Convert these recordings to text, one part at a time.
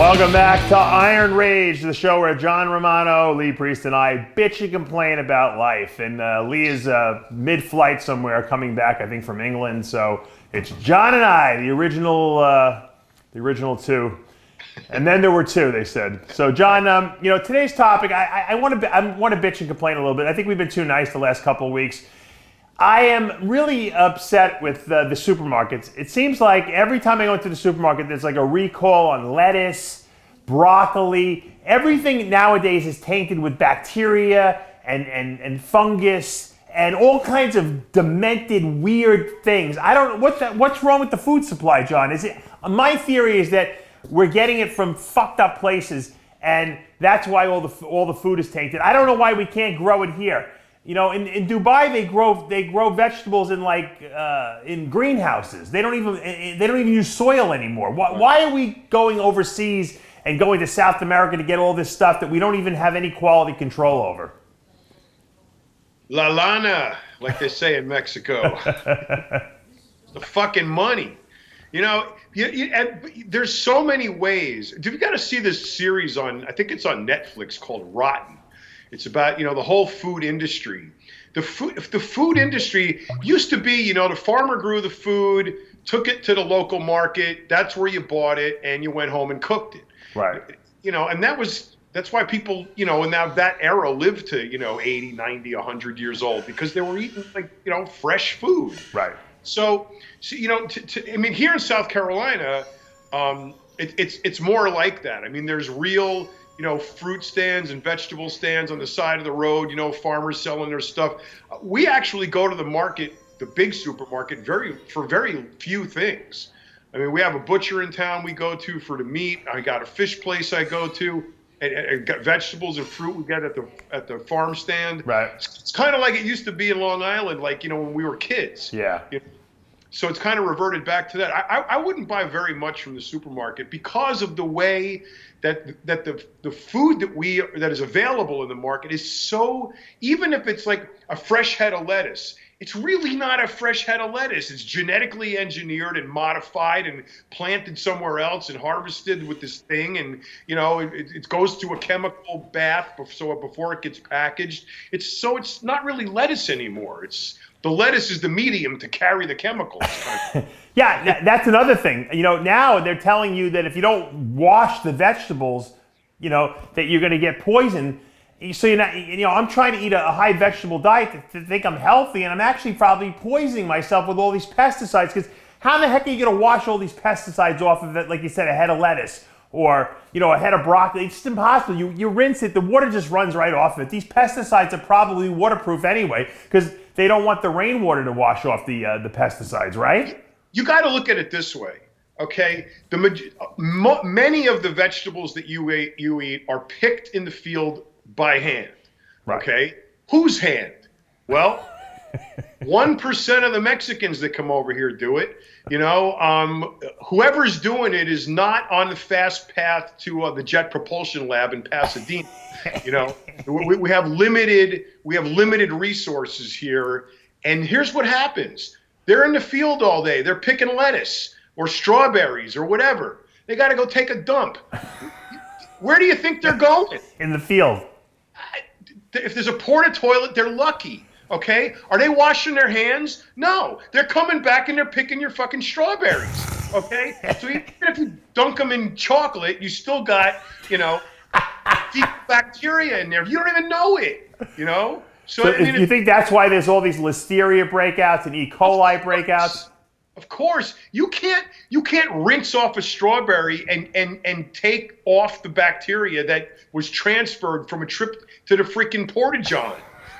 Welcome back to Iron Rage, the show where John Romano, Lee Priest, and I bitch and complain about life. And Lee is mid-flight somewhere, coming back, I think, from England. So it's John and I, the original two. And then there were two, they said. So John, today's topic, I want to bitch and complain a little bit. I think we've been too nice the last couple of weeks. I am really upset with the supermarkets. It seems like every time I go into the supermarket, there's like a recall on lettuce, broccoli. Everything nowadays is tainted with bacteria and fungus and all kinds of demented, weird things. I don't know what's wrong with the food supply, John. My theory is that we're getting it from fucked up places, and that's why all the food is tainted. I don't know why we can't grow it here. You know, in Dubai they grow vegetables in greenhouses. They don't even use soil anymore. Why are we going overseas and going to South America to get all this stuff that we don't even have any quality control over? La lana, like they say in Mexico. The fucking money. You know, there's so many ways. You've got to see this series I think it's on Netflix, called Rotten. It's about, the whole food industry. The food industry used to be, the farmer grew the food, took it to the local market. That's where you bought it, and you went home and cooked it. Right. And that's why people, in that era lived to, 80, 90, 100 years old, because they were eating fresh food. Right. So here in South Carolina, it's more like that. I mean, there's real, fruit stands and vegetable stands on the side of the road, farmers selling their stuff. We actually go to the market, the big supermarket, for very few things. I mean, we have a butcher in town we go to for the meat. I got a fish place I go to, and got vegetables and fruit we get at the farm stand. Right. It's kind of like it used to be in Long Island, when we were kids. Yeah. So it's kind of reverted back to that. I wouldn't buy very much from the supermarket because of the way that the food that is available in the market is so, even if it's like a fresh head of lettuce, it's really not a fresh head of lettuce. It's genetically engineered and modified and planted somewhere else and harvested with this thing. And, it goes through a chemical bath before it gets packaged. It's not really lettuce anymore. The lettuce is the medium to carry the chemicals. Yeah, that's another thing. Now they're telling you that if you don't wash the vegetables, that you're going to get poisoned. So you're not, I'm trying to eat a high vegetable diet to think I'm healthy, and I'm actually probably poisoning myself with all these pesticides. Because how the heck are you going to wash all these pesticides off of it? Like you said, a head of lettuce or a head of broccoli. It's just impossible. You rinse it, the water just runs right off of it. These pesticides are probably waterproof anyway, because they don't want the rainwater to wash off the pesticides, right? You got to look at it this way, okay? Many of the vegetables that you eat are picked in the field by hand, right. Okay? Whose hand? Well, 1% of the Mexicans that come over here do it. Whoever's doing it is not on the fast path to the Jet Propulsion Lab in Pasadena. We have limited resources here, and here's what happens. They're in the field all day. They're picking lettuce or strawberries or whatever. They got to go take a dump. Where do you think they're going? In the field. If there's a porta toilet, they're lucky. Okay? Are they washing their hands? No. They're coming back and they're picking your fucking strawberries. Okay? So even if you dunk them in chocolate, you still got, deep bacteria in there. You don't even know it. So you think that's why there's all these Listeria breakouts and E. coli breakouts? Of course. You can't rinse off a strawberry and take off the bacteria that was transferred from a trip to the freaking Porta-John.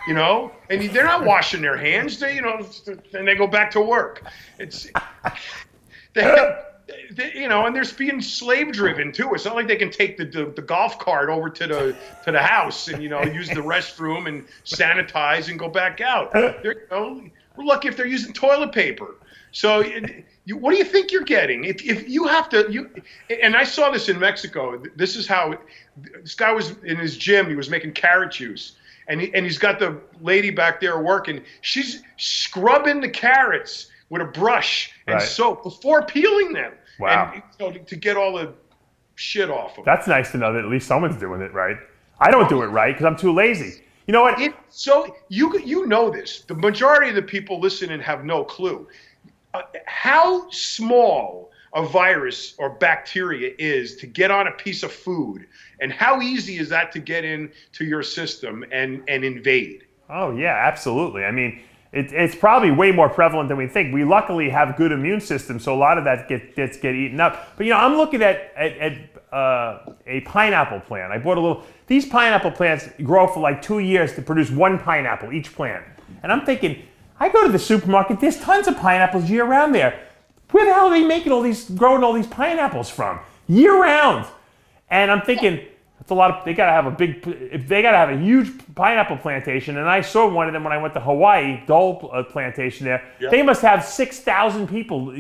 And they're not washing their hands. And they go back to work. And they're being slave driven too. It's not like they can take the golf cart over to the house and use the restroom and sanitize and go back out. We're lucky if they're using toilet paper. So what do you think you're getting? If you have to, and I saw this in Mexico. This is how this guy was in his gym. He was making carrot juice. And he's got the lady back there working. She's scrubbing the carrots with a brush and soap before peeling them. Wow. And to get all the shit off them. That's nice to know that at least someone's doing it right. I don't do it right because I'm too lazy. You know what? So you know this. The majority of the people listening have no clue. How small a virus or bacteria is to get on a piece of food, and how easy is that to get into your system and invade? Oh yeah, absolutely. I mean, it's probably way more prevalent than we think. We luckily have good immune systems, so a lot of that gets eaten up. But I'm looking at a pineapple plant. I bought a little. These pineapple plants grow for like 2 years to produce one pineapple each plant, and I'm thinking, I go to the supermarket. There's tons of pineapples year round there. Where the hell are they growing all these pineapples from year round? And I'm thinking, that's a lot. They gotta have a huge pineapple plantation. And I saw one of them when I went to Hawaii, Dole plantation there. Yep. They must have 6,000 people,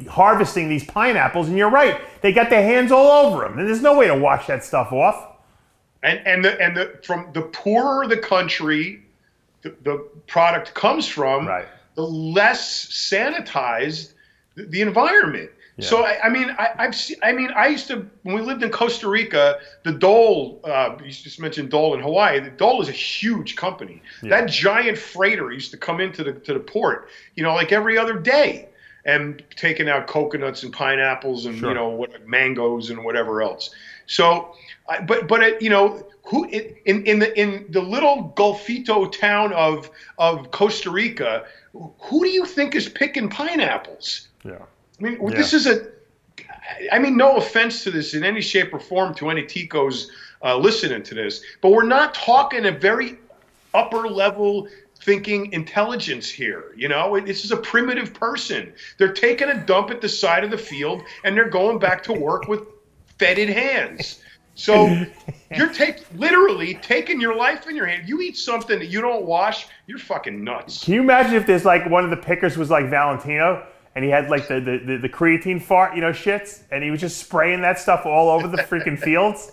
harvesting these pineapples. And you're right, they got their hands all over them. And there's no way to wash that stuff off. And from the poorer the country, the product comes from, right, the less sanitized the environment. Yeah. So I used to, when we lived in Costa Rica, the Dole, you just mentioned Dole in Hawaii. The Dole is a huge company. Yeah. That giant freighter used to come into the port, like every other day, and taking out coconuts and pineapples and sure, mangoes and whatever else. So, in the little Golfito town of Costa Rica, who do you think is picking pineapples? Yeah. I mean, this is no offense to this in any shape or form to any Ticos listening to this, but we're not talking a very upper level thinking intelligence here. This is a primitive person. They're taking a dump at the side of the field and they're going back to work with fetid hands. So you're literally taking your life in your hand. You eat something that you don't wash, you're fucking nuts. Can you imagine if there's like one of the pickers was like Valentino? And he had like the creatine fart, shits, and he was just spraying that stuff all over the freaking fields.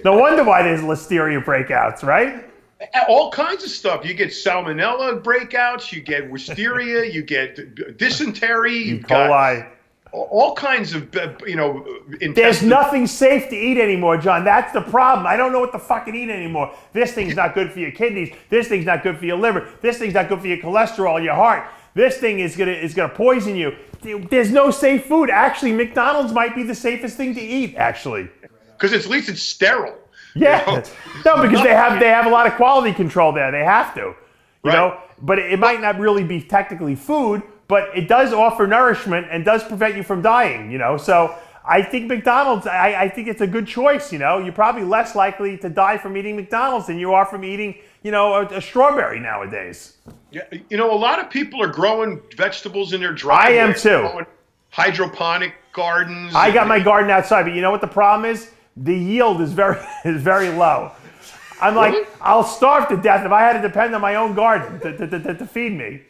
No wonder why there's listeria breakouts, right? All kinds of stuff. You get salmonella breakouts, you get wisteria, you get dysentery, E. coli. All kinds of, There's nothing safe to eat anymore, John. That's the problem. I don't know what to fucking eat anymore. This thing's not good for your kidneys. This thing's not good for your liver. This thing's not good for your cholesterol, your heart. This thing is gonna poison you. There's no safe food. Actually, McDonald's might be the safest thing to eat. Actually, because at least it's sterile. Yeah, no, because they have a lot of quality control there. They have to, you know. But it might not really be technically food, but it does offer nourishment and does prevent you from dying. So I think McDonald's. I think it's a good choice. You're probably less likely to die from eating McDonald's than you are from eating, a strawberry nowadays. Yeah, a lot of people are growing vegetables in their driveway. I am too. Hydroponic gardens. I got my garden outside, but you know what the problem is? The yield is very low. I'm like, really? I'll starve to death if I had to depend on my own garden to feed me.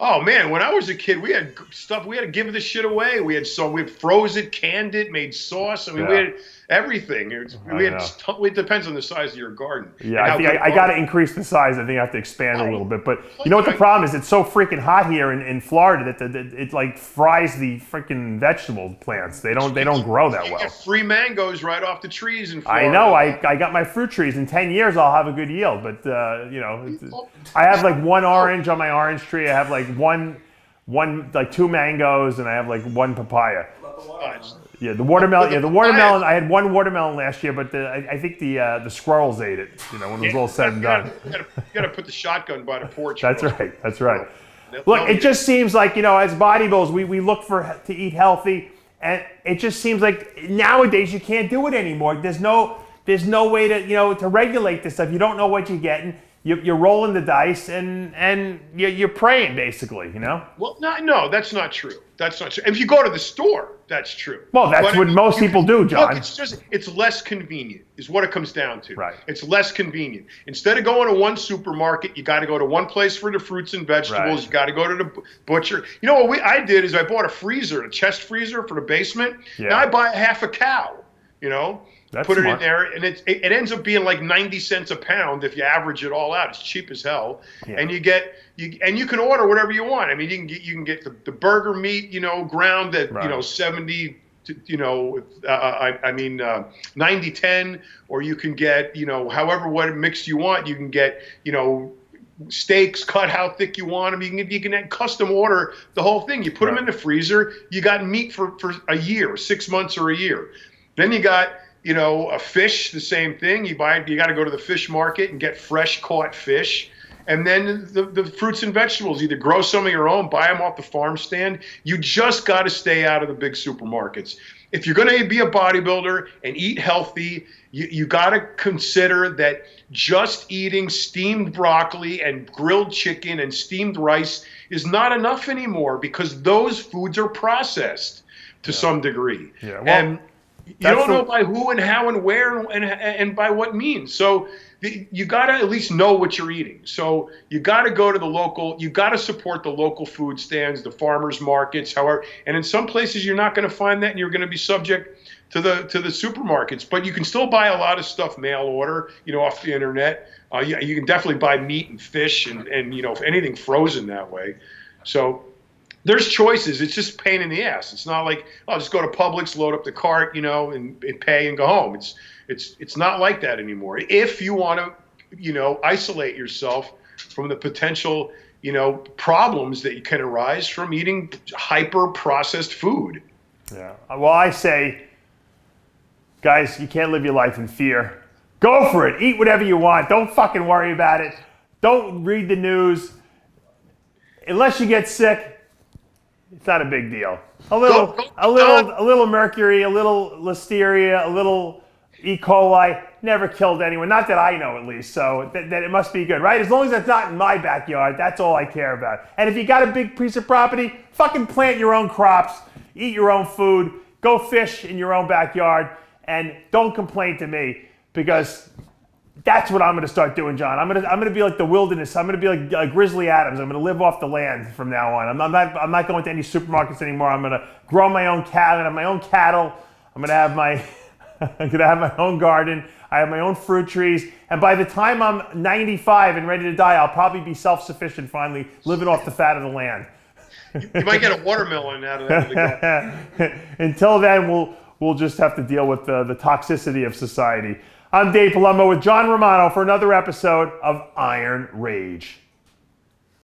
Oh man, when I was a kid, we had stuff. We had to give this shit away. We froze it, canned it, made sauce. I mean, we had everything. It depends on the size of your garden. Yeah, I think I got to increase the size. I think I have to expand a little bit. But you know what the problem is? It's so freaking hot here in Florida that it like fries the freaking vegetable plants. They don't grow that well. You get free mangoes right off the trees in Florida. I know. I got my fruit trees. In 10 years, I'll have a good yield. But I have like one orange on my orange tree. I have like one like 2 mangoes, and I have like 1 papaya. Yeah, the watermelon. Yeah, the watermelon. I had 1 watermelon last year, but I think the squirrels ate it. When it was all said and done. You got to put the shotgun by the porch. That's right. That's right. Look, it just seems like as bodybuilders, we look to eat healthy, and it just seems like nowadays you can't do it anymore. There's no way to to regulate this stuff. You don't know what you're getting. You're rolling the dice and you're praying basically, Well, no, that's not true. That's not true. If you go to the store, that's true. Well, that's what most people do, John. Look, it's less convenient is what it comes down to. Right. It's less convenient. Instead of going to one supermarket, you got to go to one place for the fruits and vegetables. Right. You got to go to the butcher. What I did is I bought a chest freezer for the basement. Yeah. Now I buy half a cow, That's put smart. it in there, and it ends up being like 90 cents a pound if you average it all out. It's cheap as hell, and you can order whatever you want. I mean, you can get the burger meat, ground at 70 90-10, or you can get, however what mix you want. You can get, steaks cut how thick you want them. You can custom order the whole thing. You put them in the freezer. You got meat for a year, 6 months or a year. Then you got, a fish, the same thing. You got to go to the fish market and get fresh caught fish. And then the fruits and vegetables, either grow some of your own, buy them off the farm stand. You just got to stay out of the big supermarkets. If you're going to be a bodybuilder and eat healthy, you got to consider that just eating steamed broccoli and grilled chicken and steamed rice is not enough anymore, because those foods are processed to some degree. Yeah. Well, and you don't know by who and how and where and by what means. So you got to at least know what you're eating. So you got to go to the local, you got to support the local food stands, the farmers markets, however. And in some places you're not going to find that, and you're going to be subject to the supermarkets. But you can still buy a lot of stuff mail order, off the internet. You can definitely buy meat and fish and if anything, frozen that way. So there's choices. It's just a pain in the ass. It's not like, oh, just go to Publix, load up the cart, and pay and go home. It's not like that anymore. If you want to, isolate yourself from the potential, problems that can arise from eating hyper processed food. Yeah. Well, I say, guys, you can't live your life in fear. Go for it. Eat whatever you want. Don't fucking worry about it. Don't read the news. Unless you get sick, it's not a big deal. A little mercury, a little listeria, a little E. coli never killed anyone. Not that I know, at least. So that it must be good, right? As long as that's not in my backyard, that's all I care about. And if you got a big piece of property, fucking plant your own crops, eat your own food, go fish in your own backyard, and don't complain to me, because that's what I'm going to start doing, John. I'm going to be like the wilderness. I'm going to be like Grizzly Adams. I'm going to live off the land from now on. I'm not going to any supermarkets anymore. I'm going to grow my own cattle. I'm going to have my I'm going to have my own garden. I have my own fruit trees. And by the time I'm 95 and ready to die, I'll probably be self-sufficient finally, living off the fat of the land. You might get a watermelon out of that. Until then, we'll just have to deal with the toxicity of society. I'm Dave Palumbo with John Romano for another episode of Iron Rage.